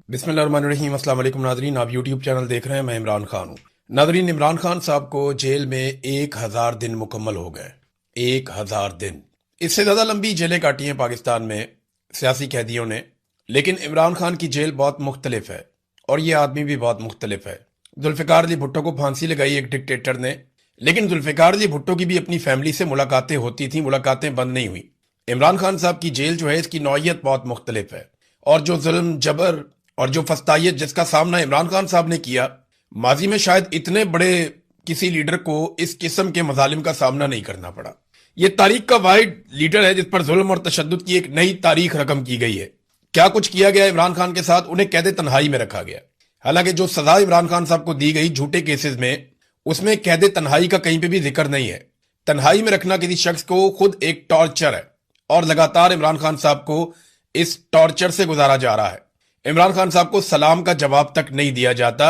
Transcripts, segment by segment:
بسم اللہ الرحمن الرحیم۔ السلام علیکم ناظرین، آپ یوٹیوب چینل دیکھ رہے ہیں، میں عمران خان ہوں۔ ناظرین، عمران خان صاحب کو جیل میں 1000 دن مکمل ہو گئے۔ 1000 دن، اس سے زیادہ لمبی جیلیں کاٹی ہیں پاکستان میں سیاسی قیدیوں نے، لیکن عمران خان کی جیل بہت مختلف ہے اور یہ آدمی بھی بہت مختلف ہے۔ ذوالفقار علی بھٹو کو پھانسی لگائی ایک ڈکٹیٹر نے، لیکن ذوالفقار علی بھٹو کی بھی اپنی فیملی سے ملاقاتیں ہوتی تھیں، ملاقاتیں بند نہیں ہوئی۔ عمران خان صاحب کی جیل جو ہے اس کی نوعیت بہت مختلف ہے، اور جو ظلم جبر اور جو فسطائیت جس کا سامنا عمران خان صاحب نے کیا، ماضی میں شاید اتنے بڑے کسی لیڈر کو اس قسم کے مظالم کا سامنا نہیں کرنا پڑا۔ یہ تاریخ کا واحد لیڈر ہے جس پر ظلم اور تشدد کی ایک نئی تاریخ رقم کی گئی ہے۔ کیا کچھ کیا گیا عمران خان کے ساتھ، انہیں قید تنہائی میں رکھا گیا۔ حالانکہ جو سزا عمران خان صاحب کو دی گئی جھوٹے کیسز میں، اس میں قید تنہائی کا کہیں پہ بھی ذکر نہیں ہے۔ تنہائی میں رکھنا کسی شخص کو خود ایک ٹارچر ہے، اور لگاتار عمران خان صاحب کو اس ٹارچر سے گزارا جا رہا ہے۔ عمران خان صاحب کو سلام کا جواب تک نہیں دیا جاتا،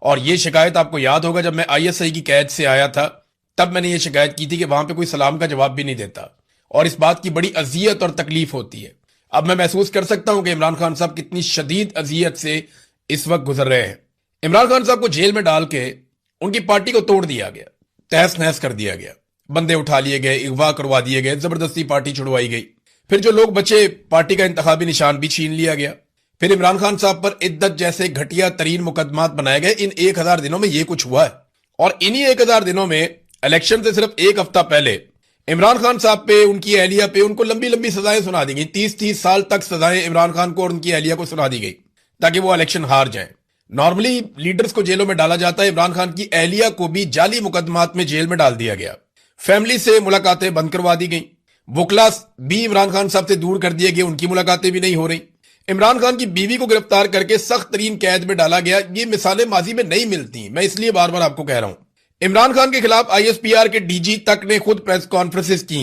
اور یہ شکایت آپ کو یاد ہوگا جب میں آئی ایس آئی کی قید سے آیا تھا، تب میں نے یہ شکایت کی تھی کہ وہاں پہ کوئی سلام کا جواب بھی نہیں دیتا، اور اس بات کی بڑی اذیت اور تکلیف ہوتی ہے۔ اب میں محسوس کر سکتا ہوں کہ عمران خان صاحب کتنی شدید اذیت سے اس وقت گزر رہے ہیں۔ عمران خان صاحب کو جیل میں ڈال کے ان کی پارٹی کو توڑ دیا گیا، تہس نہس کر دیا گیا، بندے اٹھا لیے گئے، اغوا کروا دیے گئے، زبردستی پارٹی چھڑوائی گئی، پھر جو لوگ بچے پارٹی کا انتخابی نشان بھی چھین لیا گیا، پھر عمران خان صاحب پر عدت جیسے گھٹیا ترین مقدمات بنائے گئے۔ ان 1000 دنوں میں یہ کچھ ہوا ہے، اور انہی 1000 دنوں میں الیکشن سے صرف ایک ہفتہ پہلے عمران خان صاحب پہ، ان کی اہلیہ پہ، ان کو لمبی لمبی سزائیں سنا دی گئی۔ 30 سال تک سزائیں عمران خان کو اور ان کی اہلیہ کو سنا دی گئی تاکہ وہ الیکشن ہار جائیں۔ نارملی لیڈرز کو جیلوں میں ڈالا جاتا ہے، عمران خان کی اہلیہ کو بھی جعلی مقدمات میں جیل میں ڈال دیا گیا۔ فیملی سے ملاقاتیں بند کروا دی گئیں، وکلا بھی عمران خان صاحب سے دور کر دیے گئے، ان کی ملاقاتیں بھی نہیں ہو رہی۔ عمران خان کی بیوی کو گرفتار کر کے سخت ترین قید میں ڈالا گیا۔ یہ مثالیں ماضی میں نہیں ملتی، میں اس لیے بار بار آپ کو کہہ رہا ہوں۔ عمران خان کے خلاف آئی ایس پی آر کے ڈی جی تک نے خود پریس کانفرنسز کی۔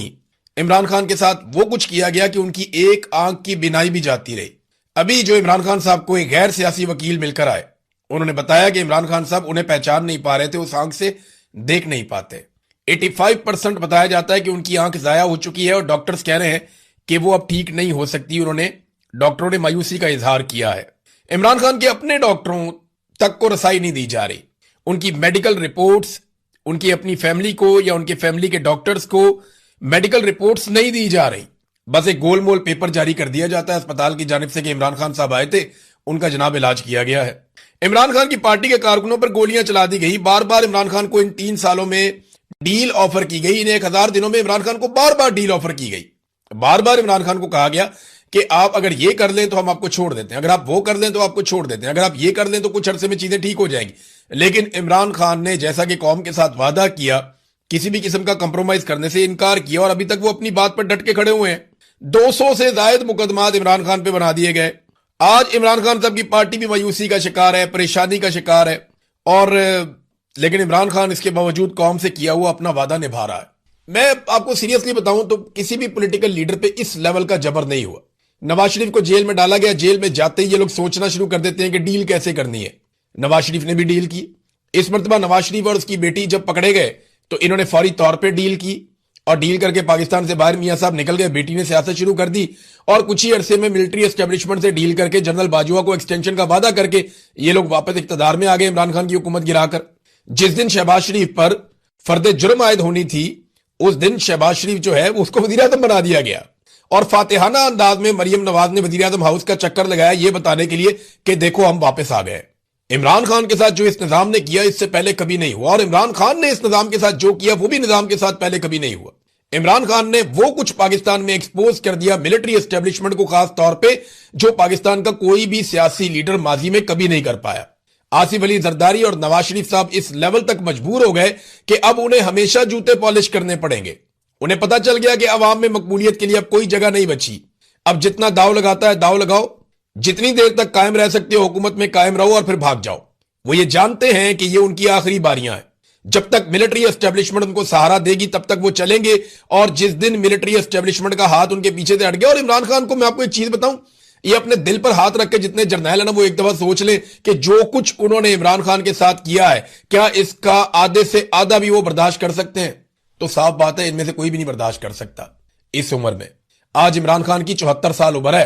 عمران خان کے ساتھ وہ کچھ کیا گیا کہ ان کی ایک آنکھ کی بینائی بھی جاتی رہی۔ ابھی جو عمران خان صاحب کو ایک غیر سیاسی وکیل مل کر آئے، انہوں نے بتایا کہ عمران خان صاحب انہیں پہچان نہیں پا رہے تھے، اس آنکھ سے دیکھ نہیں پاتے۔ 85% بتایا جاتا ہے کہ ان کی آنکھ ضائع ہو چکی ہے، اور ڈاکٹرز کہہ رہے ہیں کہ وہ اب ٹھیک نہیں ہو سکتی۔ ڈاکٹروں نے مایوسی کا اظہار کیا ہے۔ عمران خان کے اپنے ڈاکٹروں تک کو رسائی نہیں دی جا رہی، ان کی میڈیکل رپورٹس، ان کی اپنی فیملی کو یا ان کے فیملی کے ڈاکٹرز کو میڈیکل رپورٹس نہیں دی جا رہی۔ بس ایک گول مول پیپر جاری کر دیا جاتا ہے اسپتال کی جانب سے کہ عمران خان صاحب آئے تھے، ان کا جناب علاج کیا گیا ہے۔ عمران خان کی پارٹی کے کارکنوں پر گولیاں چلا دی گئی۔ بار بار عمران خان کو ان 3 سالوں میں ڈیل آفر کی گئی، ان 1000 دنوں میں عمران خان کو بار بار ڈیل آفر کی گئی۔ بار بار عمران خان کو کہا گیا کہ آپ اگر یہ کر لیں تو ہم آپ کو چھوڑ دیتے ہیں، اگر آپ وہ کر لیں تو آپ کو چھوڑ دیتے ہیں، اگر آپ یہ کر لیں تو کچھ عرصے میں چیزیں ٹھیک ہو جائیں گی۔ لیکن عمران خان نے جیسا کہ قوم کے ساتھ وعدہ کیا، کسی بھی قسم کا کمپرومائز کرنے سے انکار کیا، اور ابھی تک وہ اپنی بات پر ڈٹ کے کھڑے ہوئے ہیں۔ 200 سے زائد مقدمات عمران خان پہ بنا دیے گئے۔ آج عمران خان صاحب کی پارٹی بھی مایوسی کا شکار ہے، پریشانی کا شکار ہے، لیکن عمران خان اس کے باوجود قوم سے کیا ہوا اپنا وعدہ نبھا رہا ہے۔ میں آپ کو سیریسلی بتاؤں تو کسی بھی پولیٹیکل لیڈر پہ اس لیول کا جبر نہیں ہوا۔ نواز شریف کو جیل میں ڈالا گیا، جیل میں جاتے ہی یہ لوگ سوچنا شروع کر دیتے ہیں کہ ڈیل کیسے کرنی ہے۔ نواز شریف نے بھی ڈیل کی۔ اس مرتبہ نواز شریف اور اس کی بیٹی جب پکڑے گئے تو انہوں نے فوری طور پہ ڈیل کی، اور ڈیل کر کے پاکستان سے باہر میاں صاحب نکل گئے۔ بیٹی نے سیاست شروع کر دی، اور کچھ ہی عرصے میں ملٹری اسٹیبلشمنٹ سے ڈیل کر کے جنرل باجوہ کو ایکسٹینشن کا وعدہ کر کے یہ لوگ واپس اقتدار میں آ گئے عمران خان کی حکومت گرا کر۔ جس دن شہباز شریف پر فرد جرم عائد ہونی تھی، اس دن شہباز شریف جو ہے اس کو وزیر اعظم بنا دیا گیا، اور فاتحانہ انداز میں مریم نواز نے وزیر اعظم ہاؤس کا چکر لگایا یہ بتانے کے لیے کہ دیکھو ہم واپس آ گئے۔ عمران خان کے ساتھ جو اس نظام نے کیا اس سے پہلے کبھی نہیں ہوا، اور عمران خان نے اس نظام کے ساتھ جو کیا وہ بھی نظام کے ساتھ پہلے کبھی نہیں ہوا۔ عمران خان نے وہ کچھ پاکستان میں ایکسپوز کر دیا ملٹری اسٹیبلشمنٹ کو، خاص طور پہ جو پاکستان کا کوئی بھی سیاسی لیڈر ماضی میں کبھی نہیں کر پایا۔ آصف علی زرداری اور نواز شریف صاحب اس لیول تک مجبور ہو گئے کہ اب انہیں ہمیشہ جوتے پالش کرنے پڑیں گے۔ انہیں پتا چل گیا کہ عوام میں مقبولیت کے لیے اب کوئی جگہ نہیں بچی۔ اب جتنا داؤ لگاتا ہے داؤ لگاؤ، جتنی دیر تک قائم رہ سکتے ہو حکومت میں قائم رہو، اور پھر بھاگ جاؤ۔ وہ یہ جانتے ہیں کہ یہ ان کی آخری باریاں ہیں۔ جب تک ملٹری اسٹیبلشمنٹ ان کو سہارا دے گی تب تک وہ چلیں گے، اور جس دن ملٹری اسٹیبلشمنٹ کا ہاتھ ان کے پیچھے سے ہٹ گیا۔ اور عمران خان کو میں آپ کو ایک چیز بتاؤں، یہ اپنے دل پر ہاتھ رکھ کے جتنے جرنیل ہیں نا، وہ ایک دفعہ سوچ لیں کہ جو کچھ انہوں نے عمران خان کے ساتھ کیا ہے، کیا اس کا آدھے سے آدھا بھی وہ برداشت کر سکتے ہیں؟ تو صاف بات ہے ان میں سے کوئی بھی نہیں برداشت کر سکتا اس عمر میں۔ آج عمران خان کی 74 سال عمر ہے۔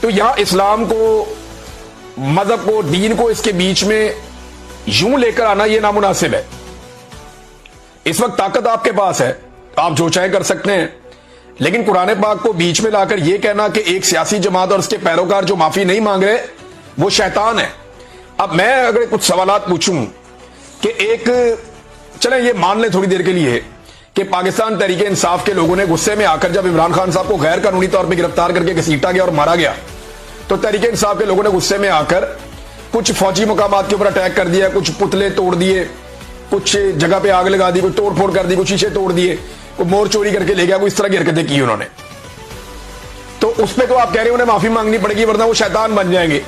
تو یہاں اسلام کو, مذہب کو, دین کو اس کے بیچ میں یوں لے کر آنا یہ نامناسب ہے. اس وقت طاقت آپ کے پاس ہے, آپ جو چاہیں کر سکتے ہیں, لیکن قرآن پاک کو بیچ میں لا کر یہ کہنا کہ ایک سیاسی جماعت اور اس کے پیروکار جو معافی نہیں مانگ رہے وہ شیطان ہے. اب میں اگر کچھ سوالات پوچھوں کہ ایک, چلیں یہ مان لیں تھوڑی دیر کے لیے کہ پاکستان تحریک انصاف کے لوگوں نے غصے میں آ کر جب عمران خان صاحب کو غیر قانونی طور پہ گرفتار کر کے گھسیٹا گیا اور مارا گیا, تو تحریک انصاف کے لوگوں نے غصے میں آ کر کچھ فوجی مقامات کے اوپر اٹیک کر دیا, کچھ پتلے توڑ دیے, کچھ جگہ پہ آگ لگا دی, کوئی توڑ پھوڑ کر دی, کچھ شیشے توڑ دیے, کوئی مور چوری کر کے لے گیا, کوئی اس طرح کی حرکتیں کی انہوں نے. تو اس پہ تو آپ کہہ رہے ہیں انہیں معافی مانگنی پڑے گی ورنہ وہ شیطان بن جائیں گے,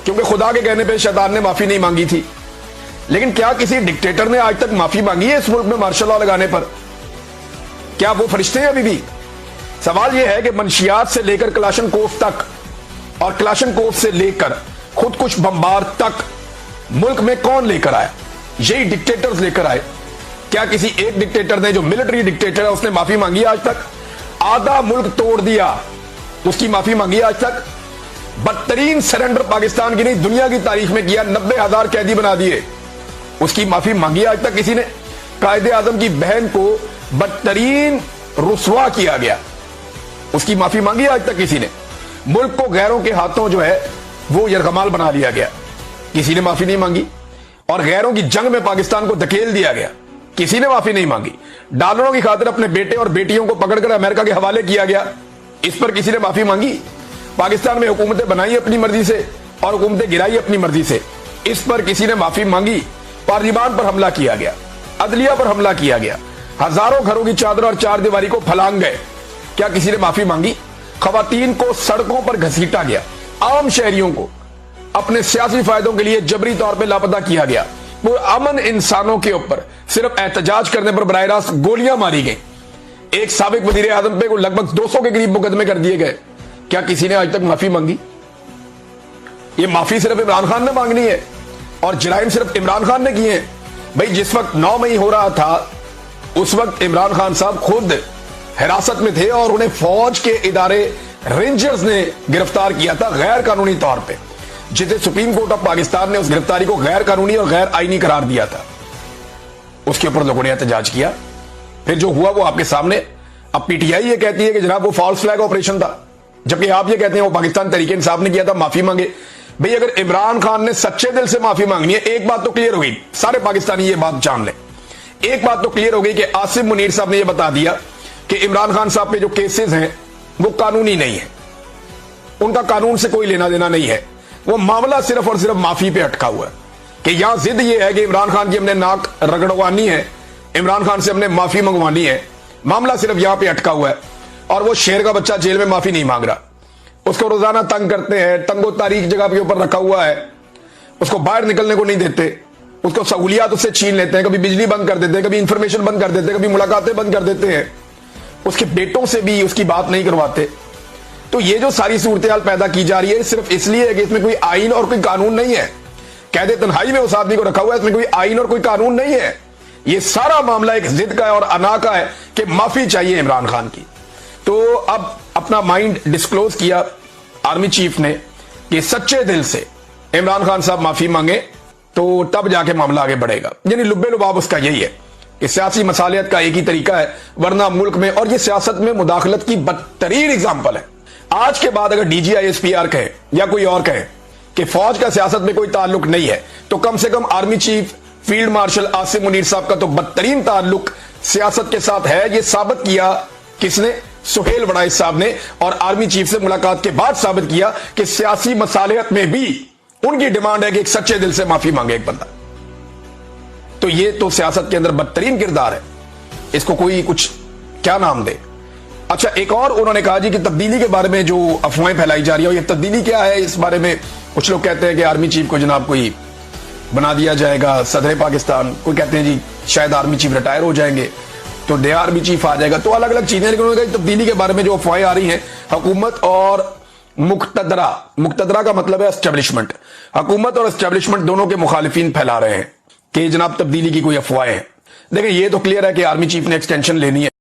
کیونکہ خدا کے کہنے پہ شیطان نے معافی نہیں مانگی تھی. لیکن کیا کسی ڈکٹیٹر نے آج تک معافی مانگی ہے اس ملک میں مارشل لا لگانے پر؟ کیا وہ فرشتے ہیں ابھی بھی؟ سوال یہ ہے کہ منشیات سے لے کر کلاشن کوف تک اور کلاشن کوف سے لے کر خود کش بمبار تک ملک میں کون لے کر آیا؟ یہی ڈکٹیٹرز لے کر آئے. کیا کسی ایک ڈکٹیٹر نے, جو ملٹری ڈکٹیٹر ہے, اس نے معافی مانگی آج تک؟ آدھا ملک توڑ دیا, اس کی معافی مانگی آج تک؟ بدترین سرنڈر پاکستان کی نہیں دنیا کی تاریخ میں کیا, 90,000 قیدی بنا دیے, اس کی معافی مانگی آج تک کسی نے؟ قائد اعظم کی بہن کو بدترین رسوا کیا گیا, اس کی معافی مانگی آج تک کسی نے؟ ملک کو غیروں کے ہاتھوں جو ہے وہ یرغمال بنا لیا گیا, کسی نے معافی نہیں مانگی. اور غیروں کی جنگ میں پاکستان کو دھکیل دیا گیا, کسی نے معافی نہیں مانگی. ڈالروں کی خاطر اپنے بیٹے اور بیٹیوں کو پکڑ کر امریکہ کے حوالے کیا گیا, اس پر کسی نے معافی مانگی؟ پاکستان میں حکومتیں بنائی اپنی مرضی سے اور حکومتیں گرائی اپنی مرضی سے, اس پر کسی نے معافی مانگی؟ پارلیمان پر حملہ کیا گیا, عدلیہ پر حملہ کیا گیا, ہزاروں گھروں کی چادر اور چار دیواری کو پھلانگ گئے, کیا کسی نے معافی مانگی؟ خواتین کو سڑکوں پر گھسیٹا گیا, عام شہریوں کو اپنے سیاسی فائدوں کے لیے جبری طور پہ لاپتہ کیا گیا, وہ امن انسانوں کے اوپر صرف احتجاج کرنے پر براہ راست گولیاں ماری گئیں, ایک سابق وزیر اعظم پہ کو لگ بھگ 200 کے قریب مقدمے کر دیے گئے. کیا کسی نے آج تک معافی مانگی؟ یہ معافی صرف عمران خان نے مانگنی ہے اور جرائم صرف عمران خان نے کیے ہیں. بھائی جس وقت 9 مئی ہو رہا تھا اس وقت عمران خان صاحب خود حراست میں تھے اور انہیں فوج کے ادارے رینجرز نے گرفتار کیا تھا غیر قانونی طور پہ, جسے سپریم کورٹ آف پاکستان نے اس گرفتاری کو غیر قانونی اور غیر آئینی قرار دیا تھا. اس کے اوپر لوگوں نے احتجاج کیا, پھر جو ہوا وہ آپ کے سامنے. اب پی ٹی آئی یہ کہتی ہے کہ جناب وہ فالس فلیگ آپریشن تھا, جبکہ آپ یہ کہتے ہیں وہ پاکستان تحریک انصاف نے کیا تھا, معافی مانگے. بھئی اگر عمران خان نے سچے دل سے معافی مانگنی ہے, ایک بات تو کلیئر ہو گئی, سارے پاکستانی یہ بات جان لیں, ایک بات تو کلیئر ہو گئی کہ عاصم منیر صاحب نے یہ بتا دیا کہ عمران خان صاحب پہ جو کیسز ہیں وہ قانونی نہیں ہیں, ان کا قانون سے کوئی لینا دینا نہیں ہے, وہ معاملہ صرف اور صرف معافی پہ اٹکا ہوا ہے. کہ یہاں ضد یہ ہے کہ عمران خان کی ہم نے ناک رگڑوانی ہے, عمران خان سے ہم نے معافی منگوانی ہے, معاملہ صرف یہاں پہ اٹکا ہوا ہے. اور وہ شیر کا بچہ جیل میں معافی نہیں مانگ رہا, اس کو روزانہ تنگ کرتے ہیں, تنگ و تاریخ جگہ کے اوپر رکھا ہوا ہے, اس کو باہر نکلنے کو نہیں دیتے, اس کو سہولیات اس سے چھین لیتے ہیں, کبھی بجلی بند کر دیتے ہیں, کبھی انفارمیشن بند کر دیتے ہیں, کبھی ملاقاتیں بند کر دیتے ہیں, اس کے بیٹوں سے بھی اس کی بات نہیں کرواتے. تو یہ جو ساری صورتحال پیدا کی جا رہی ہے صرف اس لیے ہے کہ اس میں کوئی آئین اور کوئی قانون نہیں ہے. قید تنہائی میں اس آدمی کو رکھا ہوا ہے, اس میں کوئی آئین اور کوئی قانون نہیں ہے. یہ سارا معاملہ ایک ضد کا ہے اور انا کا ہے کہ معافی چاہیے عمران خان کی. تو اب اپنا مائنڈ ڈسکلوز کیا آرمی چیف نے کہ سچے دل سے عمران خان صاحب معافی مانگے تو تب جا کے معاملہ آگے بڑھے گا. یعنی لبے لباب اس کا یہی ہے کہ سیاسی مصالحت کا ایک ہی طریقہ ہے, ورنہ ملک میں, اور یہ سیاست میں مداخلت کی بدترین اگزامپل ہے. آج کے بعد اگر D G I S P R کہے یا کوئی اور کہے کہ فوج کا سیاست میں کوئی تعلق نہیں ہے, تو کم سے کم army chief field marshal Asim Munir Sahab کا تو بدترین تعلق سیاست کے ساتھ ہے. یہ ثابت کیا کس نے؟ سہیل وڑائچ صاحب نے, اور آرمی چیف سے ملاقات کے بعد ثابت کیا کہ سیاسی مصالحت میں بھی ان کی ڈیمانڈ ہے کہ ایک سچے دل سے معافی مانگے ایک بندہ. تو یہ تو سیاست کے اندر بدترین کردار ہے, اس کو کوئی کچھ کیا نام دے. اچھا ایک اور انہوں نے کہا جی کہ تبدیلی کے بارے میں جو افواہیں پھیلائی جا رہی ہیں, یہ تبدیلی کیا ہے اس بارے میں کچھ لوگ کہتے ہیں کہ آرمی چیف کو جناب کوئی بنا دیا جائے گا صدر پاکستان, کوئی کہتے ہیں جی شاید آرمی چیف ریٹائر ہو جائیں گے تو نیا آرمی چیف آ جائے گا, تو الگ الگ چیزیں. لیکن انہوں نے کہا تبدیلی کے بارے میں جو افواہیں آ رہی ہیں, حکومت اور مقتدرہ کا مطلب ہے اسٹیبلشمنٹ, حکومت اور اسٹیبلشمنٹ دونوں کے مخالفین پھیلا رہے ہیں کہ جناب تبدیلی کی کوئی افواہیں ہیں. دیکھیں یہ تو کلیئر ہے کہ آرمی چیف نے ایکسٹینشن لینی ہے.